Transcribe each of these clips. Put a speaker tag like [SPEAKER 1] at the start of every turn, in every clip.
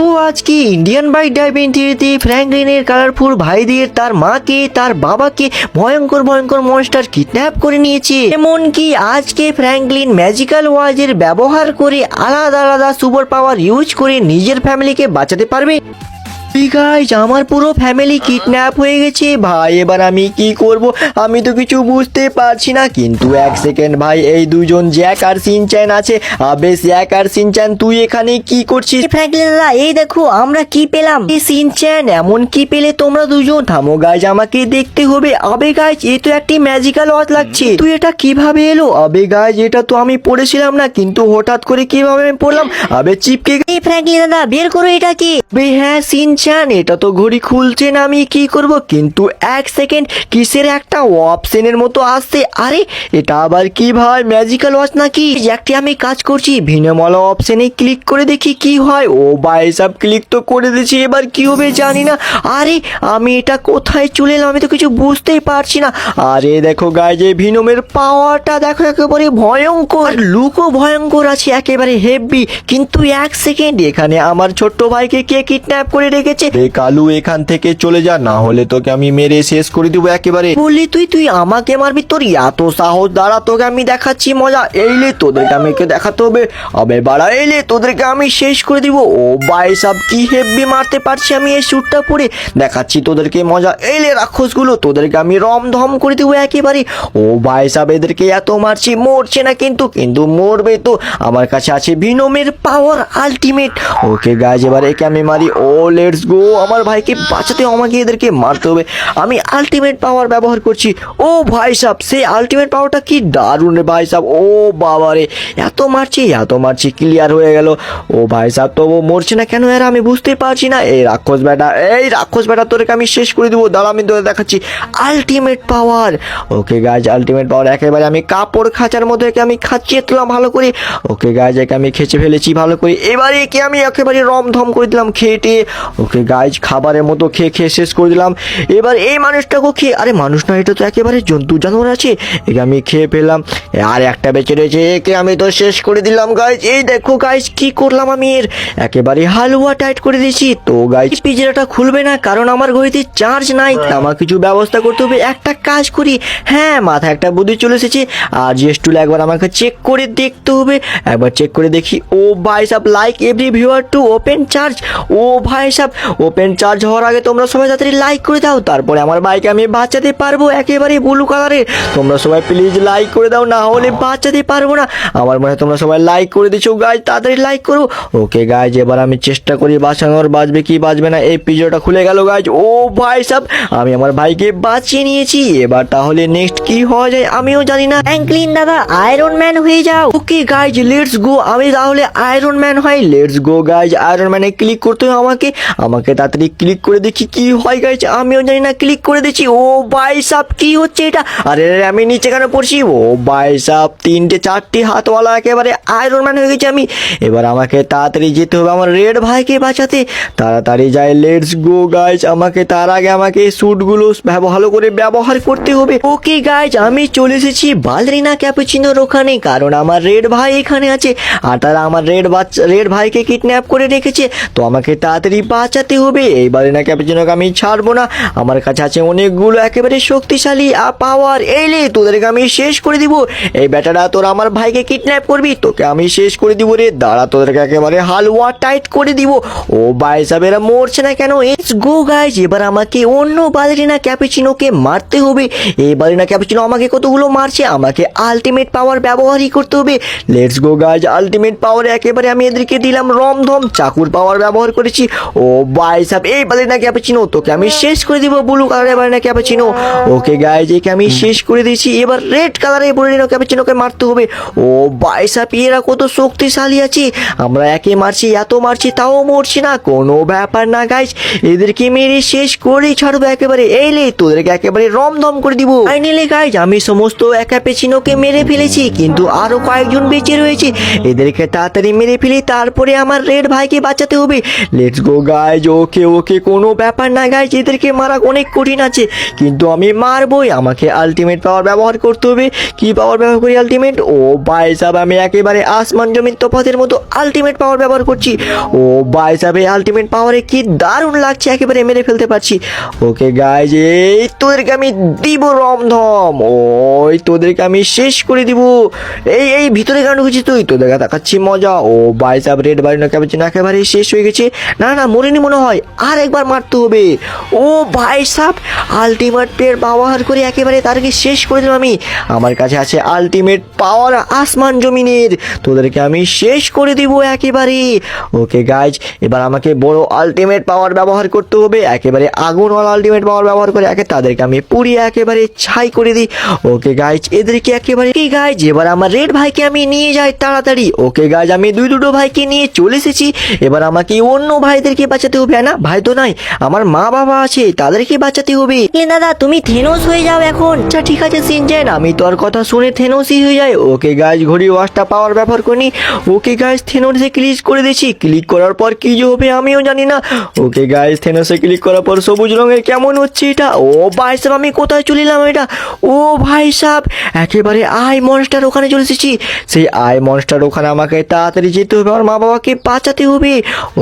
[SPEAKER 1] ও আজকে Indian bike driving থিওরিতে ফ্র্যাঙ্কলিনের colourful ভাইদের তার মাকে তার বাবাকে ভয়ঙ্কর ভয়ঙ্কর মনস্টার কিডন্যাপ করে নিয়েছে। এমনকি আজকে ফ্র্যাঙ্কলিন ম্যাজিক্যাল ওয়াজের ব্যবহার করে আলাদা আলাদা সুপার পাওয়ার ইউজ করে নিজের ফ্যামিলিকে বাঁচাতে পারবে। গাইজ আমার পুরো ফ্যামিলি কিডন্যাপ হয়ে গেছে ভাই, এবার আমি কি করব আমি তো কিছু বুঝতে পারছি না। কিন্তু এক সেকেন্ড ভাই, এই দুজন জ্যাক আর সিনচ্যান আছে। আবে জ্যাক আর সিনচ্যান তুই এখানে কি করছিস? ফ্র্যাঙ্কলিন দাদা এই দেখো আমরা কি পেলাম। সিনচ্যান এমন কি পেলে তোমরা দুজন? থামো গাইজ আমাকে দেখতে হবে। আবে গাইজ এ তো একটি ম্যাজিক্যাল ওয়াচ লাগছে, তুই এটা কিভাবে এলো? আবে গাইজ এটা তো আমি পড়েছিলাম না, কিন্তু হঠাৎ করে কিভাবে আমি পড়লাম? আবে চিপকে ফ্র্যাঙ্কলিন দাদা বের করো এটা কি? হ্যাঁ সিনচ্যান এটা তো ঘড়ি খুলছে না, আমি কি করব? কিন্তু এক সেকেন্ড কিসের একটা অপশনের মতো আসছে। আরে এটা আবার কি ভাই, ম্যাজিক্যাল ওয়াচ নাকি? একটি আমি কাজ করছি ভিনমলা অপশনে ক্লিক করে দেখি কি হয়। ও ভাই সব ক্লিক তো করে দিয়েছি, এবার কি হবে জানি না। আরে আমি এটা কোথায় চলে এলাম, আমি তো কিছু বুঝতেই পারছি না। আরে দেখো গাইজ এই ভিনমের পাওয়ারটা দেখো একেবারে ভয়ঙ্কর, লুকও ভয়ঙ্কর আছে একেবারে হেভি। কিন্তু এক সেকেন্ড এখানে আমার ছোট্ট ভাইকে কে কিডন্যাপ করে রেখেছে? কালু এখান থেকে চলে যা, না হলে তোকে আমি মেরে শেষ করে দিব একেবারে। বললি তুই আমাকে মারবি? তোর এত সাহস? দাঁড়া তোকে আমি দেখাচ্ছি মজা। এইলে তোদেরকে আমি দেখাতে হবে। আবে বাড়া এইলে তোদেরকে আমি শেষ করে দিব। ও ভাই সাব কি হেভি মারতে পারছি আমি এই শুটটা পরে, দেখাচ্ছি তোদেরকে মজা। এইলে রাক্ষসগুলো তোদেরকে আমি রমধম করে দিব একেবারে। ও ভাই সাব এদেরকে এত মারছি মরছে না, কিন্তু মরবে তো। আমার কাছে আছে ভিনমের পাওয়ার আলটিমেট। ওকে গাইজ এবার একে আমি মারি। ও লেটস গো, আমার ভাইকে বাঁচাতে আমাকে এদেরকে মারতে হবে। আমি আলটিমেট পাওয়ার ব্যবহার করছি। ও ভাই সাব সেই আলটিমেট পাওয়ারটা কি দারুণ রে ভাই সাব। ও বাবা রে এত মারছি ক্লিয়ার হয়ে গেল। ও ভাই সাব তো ও মরছে না কেন এরা, আমি বুঝতে পারছি না। এই রাক্ষস বেটা তোদেরকে আমি শেষ করে দিব। দাঁড়া আমি তোদের দেখাচ্ছি ultimate power. Okay guys ultimate পাওয়ার একেবারে আমি কাপড় খাঁচার মধ্যে একে আমি খাঁচিয়ে তুলাম ভালো করে। ওকে গাইজ একে আমি খেঁচে ফেলেছি ভালো করে। এবারে একে আমি একেবারে রমধম করে দিলাম খেটে। ওকে গাইজ খাবারের মতো খেয়ে শেষ করে দিলাম। এবার এই মানুষটাকে খেয়ে, আরে মানুষ না এটা তো একেবারে জন্তু জানোয়ার আছে, একে আমি খেয়ে ফেললাম। আর একটা বেঁচে রয়েছে, একে আমি তো শেষ করে দিলাম গাইজ। এই দেখো গাইজ কি করলাম আমি, এর একেবারে হালুয়া টাইট করে দিয়েছি। তো গাইজ পিঞ্জরাটা খুলবে না কারণ আমার ঘড়িতে চার্জ নাই, আমার কিছু ব্যবস্থা করতে হবে। একটা কাজ করি, হ্যাঁ মাথায় একটা বুদ্ধি চলে এসেছে। আর জিএসটুল একবার আমাকে চেক করে দেখতে হবে। একবার চেক করে দেখি। ও ভাই sub like every viewer to open charge. ও ভাই সাব ওপেন চার্জ হওয়ার আগে তোমরা সবাই তাড়াতাড়ি লাইক করে দাও, তারপরে আমার বাইকে আমি বাঁচাতে পারবো একেবারে ব্লু কালারের। তোমরা সবাই প্লিজ লাইক করে দাও, না হলে বাঁচাতে পারবো না। আমার মনে হয় তোমরা সবাই লাইক করে দিচ্ছো গাইজ, তাড়াতাড়ি লাইক করো। ওকে গাইজ এবার আমি চেষ্টা করি বাঁচানোর, বাঁচবে কি বাঁচবে না। এই পিজোটা খুলে গেল গাইজ। ও ভাই সাব আমি আমার ভাইকে বাঁচিয়ে নিয়েছি। এবার তাহলে নেক্সট কি হওয়া যায় আমিও জানি না। ফ্র্যাঙ্কলিন দাদা আয়রন ম্যান হয়ে যাও। ওকে গাইজ লেটস গো, আমি তাহলে আয়রন ম্যান হয়। লেটস গো গাইজ, আয়রন ম্যানে ক্লিক করতে হবে আমাকে তাড়াতাড়ি ক্লিক করে দেখি কি হয় গাইজ, আমিও জানি না। ক্লিক করে দিচ্ছি। ও ভাই সাব কি হচ্ছে এটা? আরে আমি নিচে কেন পড়ছি? ও ভাই সাব 3-4টি হাতওয়ালা একেবারে আয়রন ম্যান হয়ে গেছি আমি। এবার আমাকে তাড়াতাড়ি যেতে হবে আমার রেড ভাইকে বাঁচাতে। তাড়াতাড়ি যাই, লেটস গো গাইজ। আমাকে তার আগে আমাকে স্যুটগুলো ভালো করে ব্যবহার করতে হবে। ওকে গাইজ আমি চলে এসেছি বালরিনা ক্যাপুচিনোর ওখানে, কারণ আমার রেড ভাই এখানে আছে আর তারা আমার রেড ভাইকে কিডন্যাপ করে রেখেছে। তো আমাকে তাড়াতাড়ি বাঁচাতে হবে। এই বালরিনা ক্যাপুচিনোকে আমি ছাড়বো না, আমার কাছে আছে অনেকগুলো একেবারে শক্তিশালী পাওয়ার। এইলে তোদেরকে আমি শেষ করে দিব। এই বেটারা তোরা আমার ভাইকে কিডন্যাপ করবি, তোকে আমি শেষ করে দিব রে। দাঁড়া তোদেরকে একেবারে হালুয়া টাইট করে দিব। ও ভাই সাহেব এরা মরছে না কেন? লেটস গো গাইজ এবার আমাকে অন্য বালরিনা ক্যাপুচিনোকে মারতে হবে। এই বালরিনা ক্যাপুচিনো আমাকে কতগুলো মারছে, আমাকে আলটিমেট পাওয়ার ব্যবহারই করতে হবে। লেটস গো গাইজ আলটিমেট পাওয়ারে একেবারে আমি এদেরকে দিলাম রমধম, চাকুর পাওয়ার ব্যবহার করেছি। ও ভাই সাহেব এই বালরিনা ক্যাপুচিনো তোকে আমি শেষ করে দিব, ব্লু কালারের বালরিনা ক্যাপুচিনো। ওকে গাইজ একে আমি শেষ করে দিয়েছি। এবার রেড কালারের বালরিনা ক্যাপুচিনোকে মারতে হবে। ও ভাই সাহেব এরা কত শক্তিশালী আছে, আমরা একে মারছি এত মারছি তাও মরছি না, কোনো ব্যাপার না গাইজ, এদেরকে মেরে শেষ করেই ছাড়বো একেবারে। এইলে তোদেরকে একেবারে রমধম করে দিব। ফাইনালি গাইজ আমি সমস্ত ক্যাপুচিনোকে মেরে ফেলেছি, কিন্তু আরো কয়েকজন বেঁচে রয়েছে, এদেরকে তাড়াতাড়ি মেরে ফেলি, তারপরে আমার রেড ভাইকে বাঁচাতে হবে। Let's go guys guys okay okay কোনো ব্যাপার না গাইজ, এদেরকে মারা অনেক কঠিন আছে কিন্তু আমি মারবই। আমাকে আলটিমেট পাওয়ার ব্যবহার করতে হবে। কি পাওয়ার ব্যবহার করি আলটিমেট? ও ভাই সাহেব আমি একেবারে আসমান জমিন তফাতের মতো আলটিমেট পাওয়ার ব্যবহার করছি। ও ভাই সাহেব এই আলটিমেট পাওয়ারে কি দারুণ লাগছে, একেবারে মেরে ফেলতে পারছি। ওকে গাইজ এই তোদেরকে আমি দিব রমধম, ওই তোদেরকে আমি শেষ করে দিব। এই এই ভিতরে কেন ঢুকেছিস তুই? তোদেরকে দেখাচ্ছি মজা। ও ভাই সাহেব রেড বাড়িনো ক্যাপাচিনো একেবারে শেষ হয়ে গেছে। না না মরিনি মনে হয়, আর একবার মারতে হবে। ও ভাই সাহেব আলটিমেট পেয়ার ব্যবহার করে একেবারে তারকে শেষ করে দিলাম আমি। আমার কাছে আছে আলটিমেট পাওয়ার আসমান জমিনের, তোদেরকে আমি শেষ করে দিব একেবারে। ওকে গাইজ এবার আমাকে বড় আলটিমেট পাওয়ার ব্যবহার করতে হবে, একেবারে আগুনওয়ালা আলটিমেট পাওয়ার ব্যবহার করে তাদেরকে আমি পুড়িয়ে একেবারে ছাই করে দিই। ওকে গাইজ এদেরকে একেবারে কি গাইজ এবার আমার রেড ভাইকে আমি নিয়ে যাই তাড়াতাড়ি। ওকে গাইজ আমি দুটো ভাইকে নিয়ে চলে এসেছি। এবার আমাকে অন্য ভাইদেরকে বাঁচাতে হবে। না ভাই তো নাই, আমার মা বাবা আছে, তাদেরকে বাঁচাতে হবে।
[SPEAKER 2] দাদা তুমি থেনোস হয়ে যাও এখন।
[SPEAKER 1] আচ্ছা ঠিক আছে সিনচেন, আমি তোর কথা শুনে থেনোসই হয়ে যায়। ওকে গাইজ ঘড়ি ওয়াশটা পাওয়ার ব্যবহার করি। ওকে গাইজ থেনোসে ক্লিক করে দিয়েছি। ক্লিক করার পর কি যে হবে আমিও জানি না। ওকে গাইজ থেনোসে ক্লিক করার পর সবুজ রঙের কেমন হচ্ছে এটা। ও ভাই সাহেব আমি কোথায় চলে এলাম এটা? ও ভাই সাহেব একেবারে আই মনস্টার ওখানে চলে এসেছি। সেই আই মনস্টার ওখানে আমাকে তাড়াতাড়ি যেতে হবে, আমার মা বাবাকে বাঁচাতে হবে।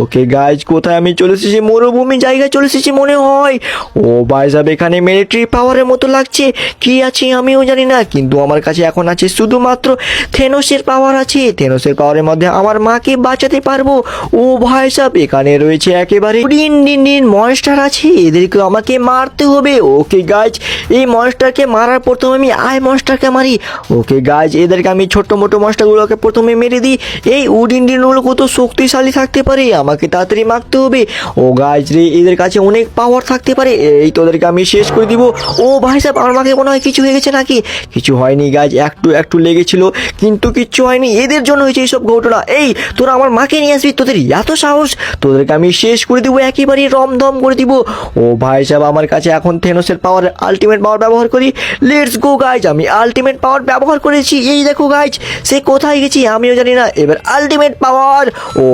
[SPEAKER 1] ওকে গাইজ কোথায় আমি চলে এসেছি? মরুভূমি জায়গায় চলে এসেছি মনে হয়। ও ভাই সাহেব এখানে মিলিটারি পাওয়ারের মতো লাগছে, কি আছে আমিও জানি না, কিন্তু আমার কাছে এখন আছে শুধুমাত্র থেনোসের পাওয়ার আছে। থেনোসের পাওয়ারের মধ্যে আমার মাকে বাঁচাতে পারবো। ও ভাই সাহেব এখানে রয়েছে একেবারে দিন মনস্টার আছে, এদেরকে আমাকে মারতে হবে। ওকে গাইজ এই মনস্টারকে মারার প্রথমে আমি আই মনস্টারকে মারি। ওকে গাইজ এদেরকে আমি ছোট্ট মোটো মনস্টারগুলোকে প্রথমে মেরে দিই। এই উডিনগুলো কত শক্তিশালী থাকতে পারে, আমাকে তাড়াতাড়ি মারতে হবে। ও গাইজ রে এদের কাছে অনেক পাওয়ার থাকতে পারে, এই তোদেরকে আমি শেষ করে দিব। ও ভাই সাহেব আমার মাকে মনে হয় কিছু হয়ে গেছে নাকি? কিছু হয়নি গাইজ, একটু একটু লেগেছিল কিন্তু কিচ্ছু হয়নি, এদের জন্য হয়েছে এইসব ঘটনা। এই তোরা আমার মাকে নিয়ে আসবি, তোদের এত সাহস? তোদেরকে আমি শেষ করে দিব, একেবারে রমধম করে দিব। ও ভাই সাহেব আমার কাছে এখন থেনোসের পাওয়ার আলটিমেট পাওয়ার ব্যবহার করি। লেটস গো গাইজ আমি আলটিমেট পাওয়ার ব্যবহার করেছি। এই দেখো গাইজ সে কোথায় গেছি আমিও জানি না। এবার আলটিমেট পাওয়ার, ও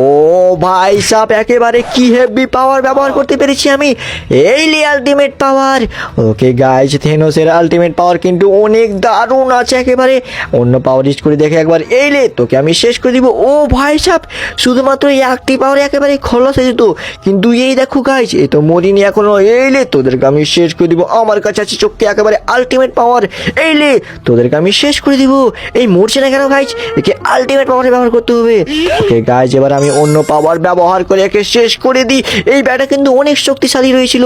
[SPEAKER 1] ভাই সাহেব একেবারে কি হেভি পাওয়ার ব্যবহার করতে পেরেছি আমি। এই লে আলটিমেট পাওয়ার। ওকে গাইজ থেনোসের আলটিমেট পাওয়ার কিন্তু অনেক দারুণ আছে একেবারে। অন্য পাওয়ার ইউজ করে দেখে একবার। এই লে তোকে আমি শেষ করে দিব। ও ভাই সাহেব শুধুমাত্র এই একটি পাওয়ার একেবারে খলস হয়ে যেত, কিন্তু এই দেখো গাইজ এ তো মরিনি এখনো। এই লে তোদেরকে আমি শেষ করে দিব, আমার কাছে আছে চোখকে একেবারে আলটিমেট পাওয়ার। এই লে তোদেরকে আমি শেষ করে দিব। এই মরছে না কেন গাইজ? একে আলটিমেট পাওয়ার ব্যবহার করতে হবে। ওকে গাইজ এবার আমি অন্য পাওয়ার ব্যবহার করে একে শেষ করে দিই। এই ব্যাটা কিন্তু অনেক শক্তিশালী রয়েছিল।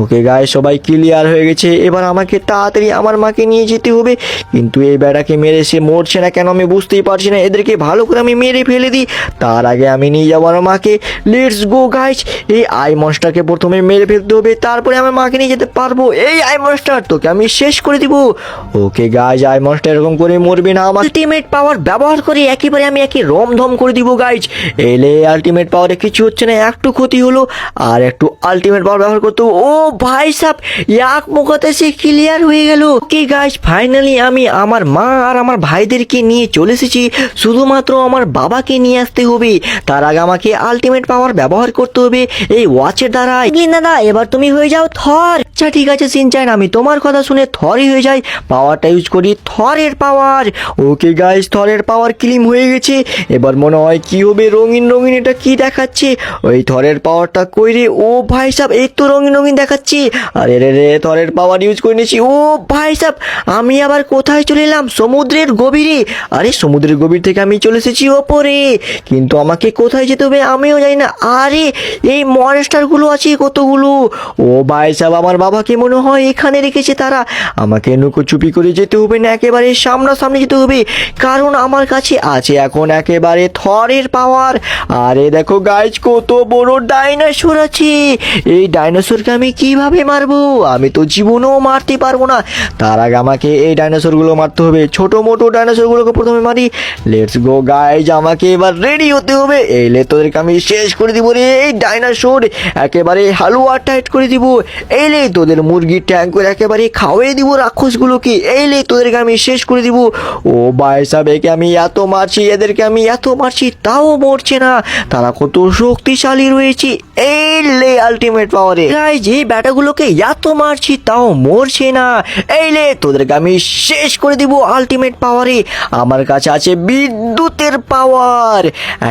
[SPEAKER 1] ওকে গাইজ সবাই ক্লিয়ার হয়ে গেছে, এবার আমাকে তাড়াতাড়ি আমার মাকে নিয়ে যেতে হবে। কিন্তু এই ব্যাটাকে মেরে সে মরছে না কেন আমি বুঝতেই পারছি না। এদেরকে ভালো করে আমি মেরে ফেলে দিই, তার আগে আমি নিয়ে যাবো আমার মাকে। লেটস গো গাইজ এই আই মনস্টারকে প্রথমে মেরে ফেলতে হবে, তারপরে আমার মাকে নিয়ে যেতে পারবো। এই আই মনস্টার তোকে আমি শেষ করে দিব। ওকে গাইজ আই মনস্টার এরকম করে মরবে না, আমার আলটিমেট পাওয়ার ব্যবহার করে একেবারে আমি একে রমধম করে দিব গাইজ। এলে আলটিমেট পাওয়ারে কিছু হচ্ছে না, একটু ক্ষতি হলো, আর একটু আলটিমেট পাওয়ার ব্যবহার করতে হবে। ও ভাই সাহেব এক মুখতে সে ক্লিয়ার হয়ে গেল। কি গাইজ ফাইনালি আমি আমার মা আর আমার ভাইদেরকে নিয়ে চলে এসেছি, শুধুমাত্র আমার বাবাকে নিয়ে আসতে হবে। তার আগে আমাকে আলটিমেট পাওয়ার ব্যবহার করতে হবে এই ওয়াচের দ্বারা।
[SPEAKER 2] দাদা এবার তুমি হয়ে যাও থর।
[SPEAKER 1] আচ্ছা ঠিক আছে সিনচান আমি তোমার কথা শুনে থরই হয়ে যাই। পাওয়ারটা ইউজ করি থরের পাওয়ার। ওকে গাইজ থরের পাওয়ার ক্লিম হয়ে গেছে। এবার মনে হয় কি হবে, রঙিন রঙিন এটা কি দেখাচ্ছে? ওই থরের পাওয়ারটা কই রে? ও ভাই সাহেব এই তো রঙিন রঙিন দেখাচ্ছে। আরে রে রে থরের পাওয়ার ইউজ করে নিয়েছি। ও ভাই সাহেব আমি আবার কোথায় চলে এলাম? সমুদ্রের গভীরে। আরে সমুদ্রের গভীর থেকে আমি চলে এসেছি ওপরে, কিন্তু আমাকে কোথায় যেতে হবে আমিও জানি না। আরে এই মনস্টারগুলো আছে কতগুলো। ও ভাই সাহেব আমার বাবাকে মনে হয় এখানে রেখেছে তারা। আমাকে লুকোচুপি করে যেতে হবে না, একেবারে সামনাসামনি যেতে হবে, কারণ আমার কাছে আছে এখন একেবারে থরের পাওয়ার। আরে দেখো গাইজ কত বড় ডাইনোসর আছে। এই ডাইনোসরকে আমি কিভাবে মারবো? আমি তো জীবনেও মারতে পারবো না। তার আগে আমাকে এই ডাইনোসরগুলো মারতে হবে। ছোট মোটো ডাইনোসরগুলোকে প্রথমে মারি। লেটস গো গাইজ আমাকে এবার রেডি হতে হবে। এই লে তোদেরকে আমি শেষ করে দিব রে। এই ডাইনোসর একেবারে হালুয়া টাইট করে দিব। এই লে তোদের মুরগির ট্যাঙ্ক করে একেবারে খাওয়াই দিব রাক্ষসগুলোকে। এই লে তোদেরকে আমি শেষ করে দিব। ও ভাই সাহেব, একে আমি এত মারছি, এদেরকে আমি এত মারছি, তাও মরছে না। তারা কত শক্তিশালী রয়েছে। এই লে আলটিমেট পাওয়ারে গাইজ, এই ব্যাটাগুলোকে এত মারছি তাও মরছে না। এই লে তোদেরকে আমি শেষ করে দিব আলটিমেট পাওয়ারে। আমার কাছে আছে বিদ্যুতের পাওয়ার,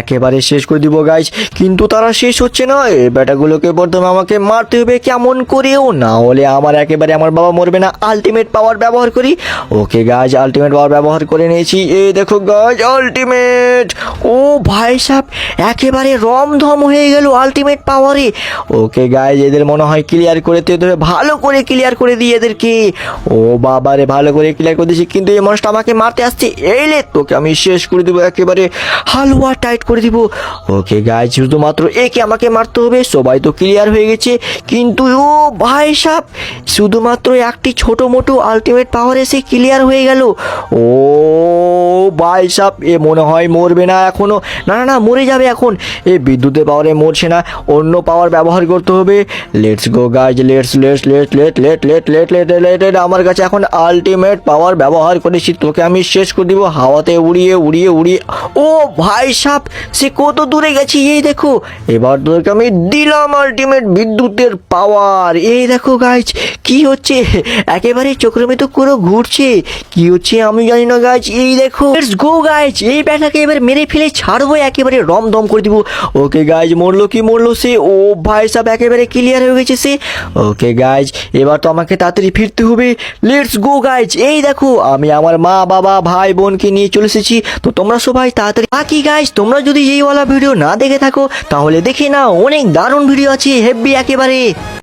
[SPEAKER 1] একেবারে শেষ করে দিব গাইজ। কিন্তু তারা শেষ হচ্ছে না। এই ব্যাটাগুলোকে প্রথমে আমাকে মারতে হবে কেমন করেও, না হলে আমার একেবারে আমার বাবা মরবে না। আলটিমেট পাওয়ার ব্যবহার করি। ওকে গাইজ, আলটিমেট পাওয়ার ব্যবহার করে নিয়েছি। এই দেখো গাইজ আলটিমেট। ও ভাই সাহেব, একেবারে রমধম হয়ে গেল আলটিমেট পাওয়ারে। ওকে গাইজ, এদের মনে হয় ক্লিয়ার করে দিতে হবে, ভালো করে ক্লিয়ার করে দিই এদেরকে। ও বাবারে, ভালো করে ক্লিয়ার করে দিয়েছি, কিন্তু এই মানুষটা আমাকে মারতে আসছে। এই লে তোকে আমি শেষ করে দিব, একেবারে হালুয়া টাইট করে দিব। ওকে গাইজ, শুধুমাত্র একে আমাকে মারতে হবে। সবাই তো ক্লিয়ার হয়ে গেছে, কিন্তু ও ভাই সাহেব, শুধুমাত্র একটি ছোট মোটো আলটিমেট পাওয়ার এসে ক্লিয়ার হয়ে গেল। ও ভাই সাহেব, এ মনে হয় মরবে না এখনো। না না না, মরে যাবে এখন। এ বিদ্যুতের পাওয়ারে মরছে না, অন্য পাওয়ার ব্যবহার করতে হবে। Let's go guys, let's let let let let let let let let let আমার কাছে এখন আলটিমেট পাওয়ার ব্যবহার করেছি। তোকে আমি শেষ করে দিব হাওয়াতে উড়িয়ে উড়িয়ে উড়িয়ে। ও ভাই সাহেব, সে কত দূরে গেছি। এই দেখো, এবার তোকে আমি দিলাম আলটিমেট বিদ্যুতের পাওয়ার। এই দেখো গাইজ, কি হচ্ছে, একেবারে চক্রমিত করে ঘুরছে। কি হচ্ছে আমি জানি না গাইজ। এই দেখো, লেটস গো গাইজ, এই ব্যাটাকে এবার মেরে ফেলে ছাড়বো, একেবারে রমদম করে দিব। ওকে গাইজ, মরলো কি মরলো সে। ও ভাই সাহেব, একেবারে ক্লিয়ার হয়ে গেছে সে। ওকে গাইজ, এবার তো আমাকে তাড়াতাড়ি ফিরতে হবে। লেটস গো গাইজ, এই দেখো আমি আমার মা বাবা ভাই বোনকে নিয়ে চলে এসেছি। তো তোমরা সবাই তাড়াতাড়ি বাকি গাইজ, তোমরা যদি এই ওয়ালা ভিডিও না দেখে থাকো তাহলে দেখে নাও, অনেক দারুণ ভিডিও আছে, হেভি একেবারে।